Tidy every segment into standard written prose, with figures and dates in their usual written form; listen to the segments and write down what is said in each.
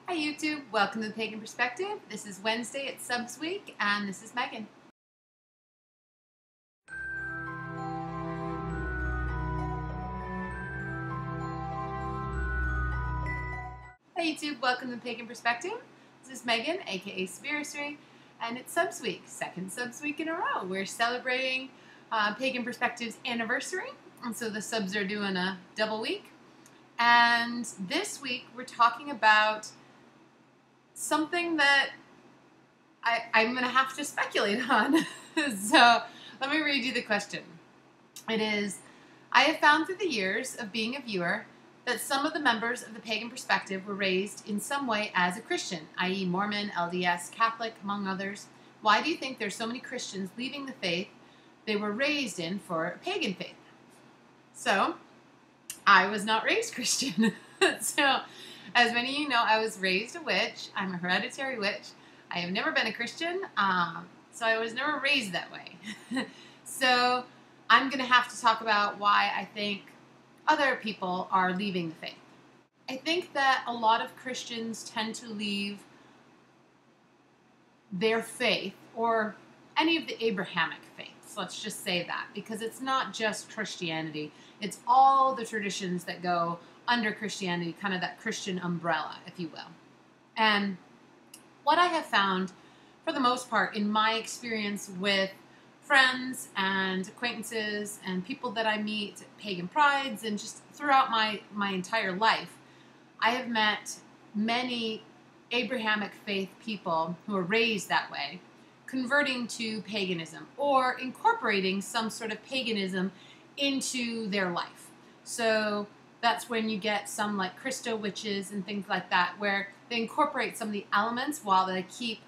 Hi YouTube, welcome to the Pagan Perspective. This is Wednesday, it's Subs Week, and this is Megan. Hi YouTube, welcome to the Pagan Perspective. This is Megan, aka Spiritory, and it's Subs Week, second Subs Week in a row. We're celebrating Pagan Perspective's anniversary, and so the subs are doing a double week. And this week we're talking about something that I'm going to have to speculate on. So let me read you the question. It is, I have found through the years of being a viewer that some of the members of the Pagan Perspective were raised in some way as a Christian, i.e. Mormon, LDS, Catholic, among others. Why do you think there's so many Christians leaving the faith they were raised in for a pagan faith? So, I was not raised Christian. So, as many of you know, I was raised a witch. I'm a hereditary witch. I have never been a Christian, so I was never raised that way. So I'm going to have to talk about why I think other people are leaving the faith. I think that a lot of Christians tend to leave their faith, or any of the Abrahamic faiths, let's just say that, because it's not just Christianity. It's all the traditions that go under Christianity, kind of that Christian umbrella, if you will. And what I have found, for the most part, in my experience with friends and acquaintances and people that I meet at pagan prides and just throughout my entire life, I have met many Abrahamic faith people who are raised that way, converting to paganism or incorporating some sort of paganism into their life. So that's when you get some like Christo witches and things like that, where they incorporate some of the elements while they keep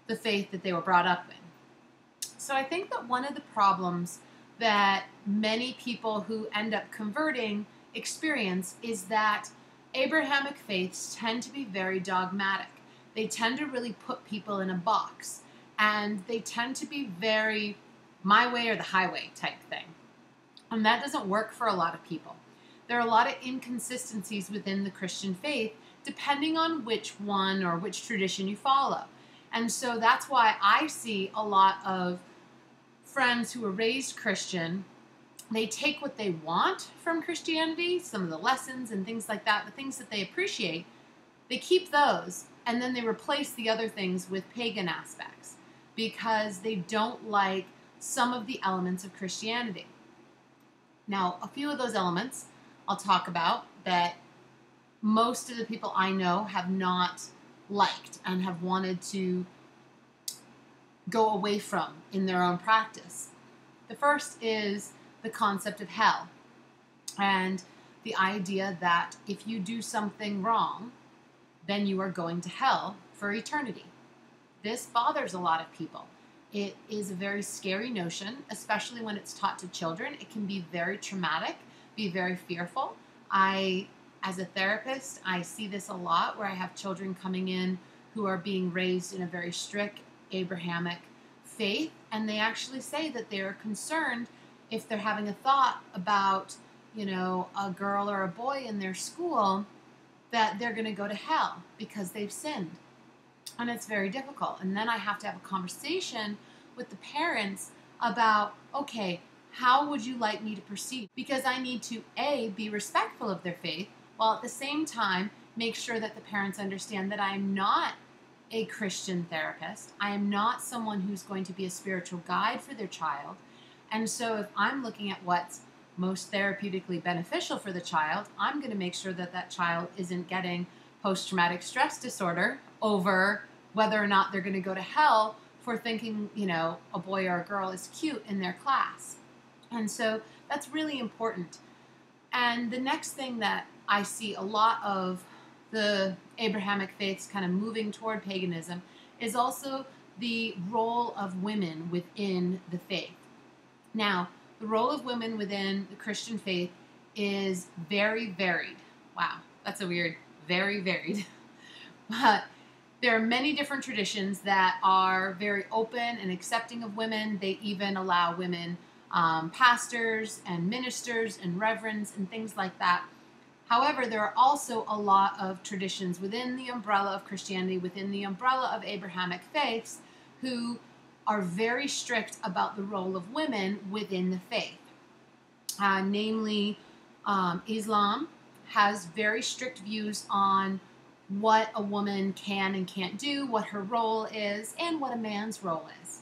the faith that they were brought up in. So I think that one of the problems that many people who end up converting experience is that Abrahamic faiths tend to be very dogmatic. They tend to really put people in a box, and they tend to be very my way or the highway type thing. And that doesn't work for a lot of people. There are a lot of inconsistencies within the Christian faith, depending on which one or which tradition you follow. And so that's why I see a lot of friends who are raised Christian. They take what they want from Christianity, some of the lessons and things like that, the things that they appreciate, they keep those, and then they replace the other things with pagan aspects because they don't like some of the elements of Christianity. Now, a few of those elements I'll talk about that most of the people I know have not liked and have wanted to go away from in their own practice. The first is the concept of hell, and the idea that if you do something wrong, then you are going to hell for eternity. This bothers a lot of people. It is a very scary notion, especially when it's taught to children. It can be very traumatic, be very fearful. As a therapist, I see this a lot where I have children coming in who are being raised in a very strict Abrahamic faith, and they actually say that they are concerned if they're having a thought about, a girl or a boy in their school, that they're going to go to hell because they've sinned. And it's very difficult. And then I have to have a conversation with the parents about, okay, how would you like me to proceed? Because I need to, A, be respectful of their faith, while at the same time make sure that the parents understand that I'm not a Christian therapist. I am not someone who's going to be a spiritual guide for their child. And so if I'm looking at what's most therapeutically beneficial for the child, I'm going to make sure that that child isn't getting post-traumatic stress disorder over whether or not they're going to go to hell for thinking, a boy or a girl is cute in their class. And so that's really important. And the next thing that I see a lot of the Abrahamic faiths kind of moving toward paganism is also the role of women within the faith. Now, the role of women within the Christian faith is very varied. Wow, that's a weird, very varied. But there are many different traditions that are very open and accepting of women. They even allow women pastors and ministers and reverends and things like that. However, there are also a lot of traditions within the umbrella of Christianity, within the umbrella of Abrahamic faiths, who are very strict about the role of women within the faith. Namely, Islam has very strict views on what a woman can and can't do, what her role is, and what a man's role is.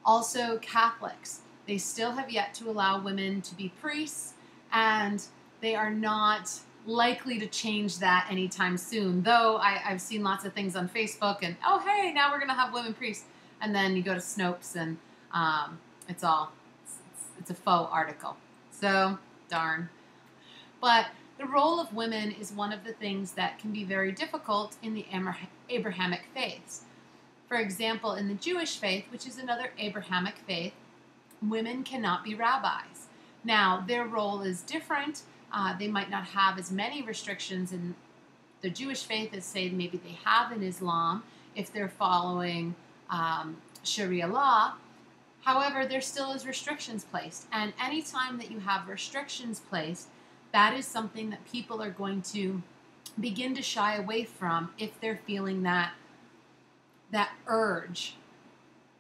Also, Catholics, they still have yet to allow women to be priests, and they are not likely to change that anytime soon. Though I've seen lots of things on Facebook and, oh, hey, now we're going to have women priests. And then you go to Snopes and it's a faux article. So, darn. But the role of women is one of the things that can be very difficult in the Abrahamic faiths. For example, in the Jewish faith, which is another Abrahamic faith, women cannot be rabbis. Now, their role is different. They might not have as many restrictions in the Jewish faith as, say, maybe they have in Islam if they're following Sharia law. However, there still is restrictions placed. And anytime that you have restrictions placed, that is something that people are going to begin to shy away from if they're feeling that urge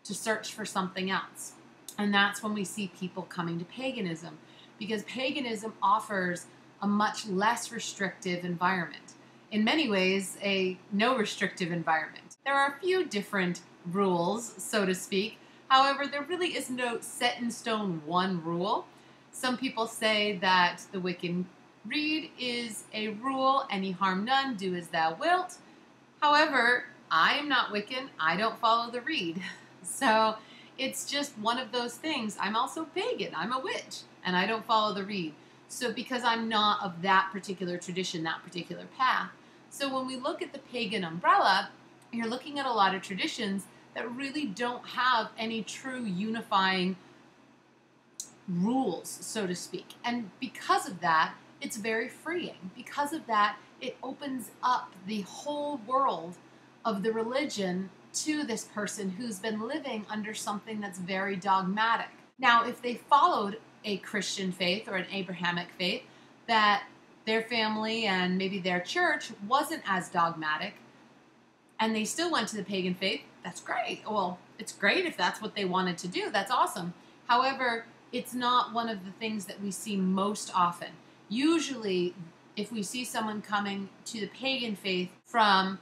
to search for something else. And that's when we see people coming to paganism, because paganism offers a much less restrictive environment. In many ways, a no restrictive environment. There are a few different rules, so to speak. However, there really is no set in stone one rule. Some people say that the Wiccan Rede is a rule, any harm none, do as thou wilt. However, I am not Wiccan, I don't follow the Rede. So it's just one of those things. I'm also pagan, I'm a witch, and I don't follow the Rede. So because I'm not of that particular tradition, that particular path. So when we look at the pagan umbrella, you're looking at a lot of traditions that really don't have any true unifying rules, so to speak. And because of that, it's very freeing. Because of that, it opens up the whole world of the religion to this person who's been living under something that's very dogmatic. Now, if they followed a Christian faith or an Abrahamic faith, that their family and maybe their church wasn't as dogmatic, and they still went to the pagan faith, that's great. Well, it's great if that's what they wanted to do. That's awesome. However, it's not one of the things that we see most often. Usually, if we see someone coming to the pagan faith from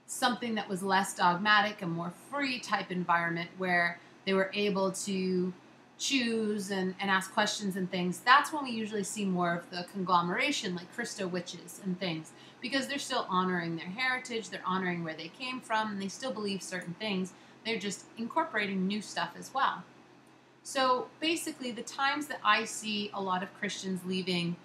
something that was less dogmatic, a more free type environment where they were able to choose and ask questions and things, that's when we usually see more of the conglomeration, like Christo witches and things, because they're still honoring their heritage, they're honoring where they came from, and they still believe certain things. They're just incorporating new stuff as well. So basically, the times that I see a lot of Christians leaving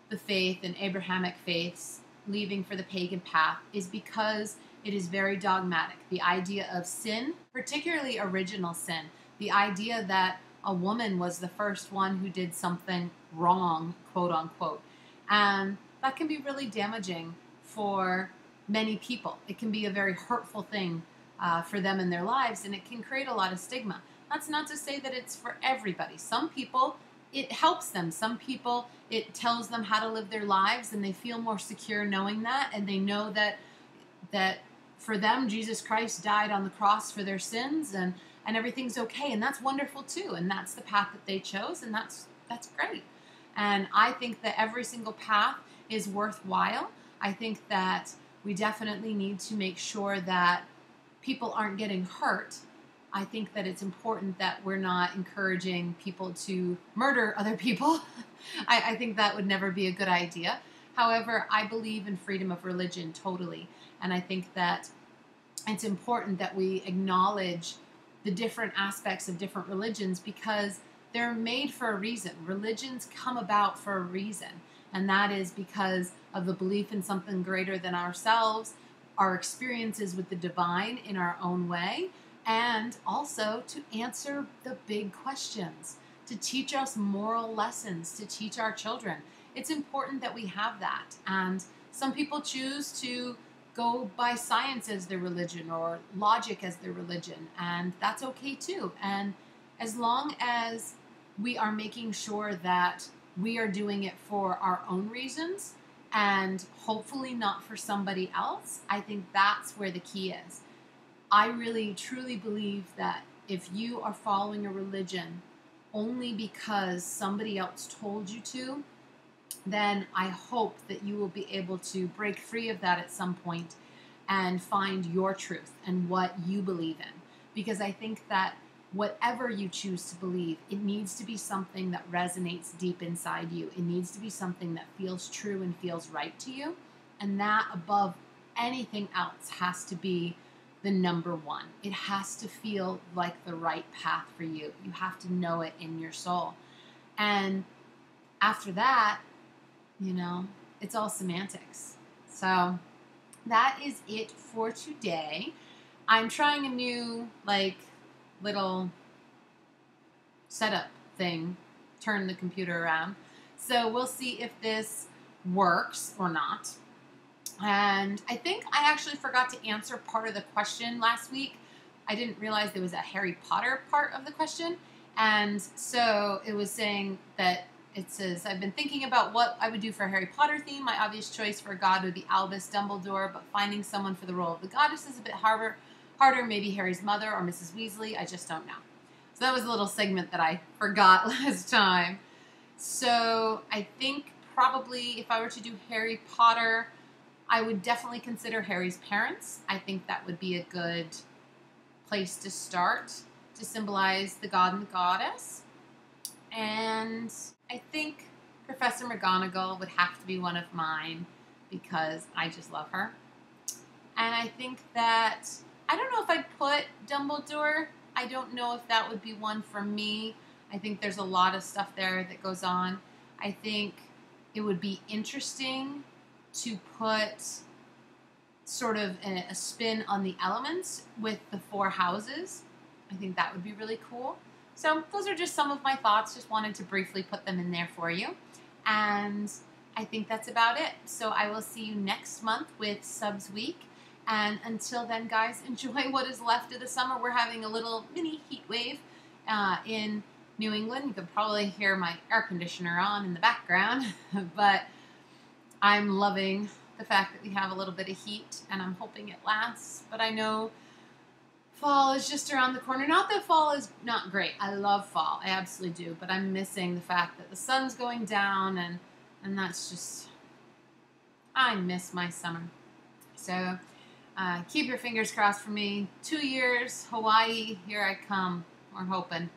the faith and Abrahamic faiths, leaving for the pagan path, is because it is very dogmatic. The idea of sin, particularly original sin, the idea that a woman was the first one who did something wrong, quote unquote. And that can be really damaging for many people. It can be a very hurtful thing for them in their lives, and it can create a lot of stigma. That's not to say that it's for everybody. Some people, it helps them. Some people, it tells them how to live their lives, and they feel more secure knowing that, and they know that for them, Jesus Christ died on the cross for their sins, and everything's okay, and that's wonderful too, and that's the path that they chose, and that's great. And I think that every single path is worthwhile. I think that we definitely need to make sure that people aren't getting hurt. I think that it's important that we're not encouraging people to murder other people. I think that would never be a good idea. However, I believe in freedom of religion totally, and I think that it's important that we acknowledge the different aspects of different religions, because they're made for a reason. Religions come about for a reason, and that is because of the belief in something greater than ourselves, our experiences with the divine in our own way, and also to answer the big questions, to teach us moral lessons, to teach our children. It's important that we have that. And some people choose to go by science as their religion or logic as their religion, and that's okay too. And as long as we are making sure that we are doing it for our own reasons and hopefully not for somebody else. I think that's where the key is. I really truly believe that if you are following a religion only because somebody else told you to, then I hope that you will be able to break free of that at some point and find your truth and what you believe in. Because I think that whatever you choose to believe, it needs to be something that resonates deep inside you. It needs to be something that feels true and feels right to you. And that, above anything else, has to be the number one. It has to feel like the right path for you. You have to know it in your soul. And after that, you know, it's all semantics. So that is it for today. I'm trying a new, little setup thing, turn the computer around. So we'll see if this works or not. And I think I actually forgot to answer part of the question last week. I didn't realize there was a Harry Potter part of the question. And so it was saying that it says, I've been thinking about what I would do for a Harry Potter theme. My obvious choice for a god would be Albus Dumbledore, but finding someone for the role of the goddess is a bit harder. Maybe Harry's mother or Mrs. Weasley. I just don't know. So that was a little segment that I forgot last time. So I think probably if I were to do Harry Potter, I would definitely consider Harry's parents. I think that would be a good place to start to symbolize the god and the goddess. And I think Professor McGonagall would have to be one of mine because I just love her. And I think that, I don't know if I'd put Dumbledore. I don't know if that would be one for me. I think there's a lot of stuff there that goes on. I think it would be interesting to put sort of a spin on the elements with the 4 houses. I think that would be really cool. So those are just some of my thoughts. Just wanted to briefly put them in there for you. And I think that's about it. So I will see you next month with Subs Week. And until then, guys, enjoy what is left of the summer. We're having a little mini heat wave in New England. You can probably hear my air conditioner on in the background. But I'm loving the fact that we have a little bit of heat, and I'm hoping it lasts. But I know fall is just around the corner. Not that fall is not great. I love fall. I absolutely do. But I'm missing the fact that the sun's going down, and that's just, I miss my summer. So keep your fingers crossed for me. 2 years, Hawaii, here I come. We're hoping.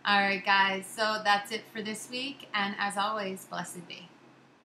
All right, guys. So that's it for this week. And as always, blessed be.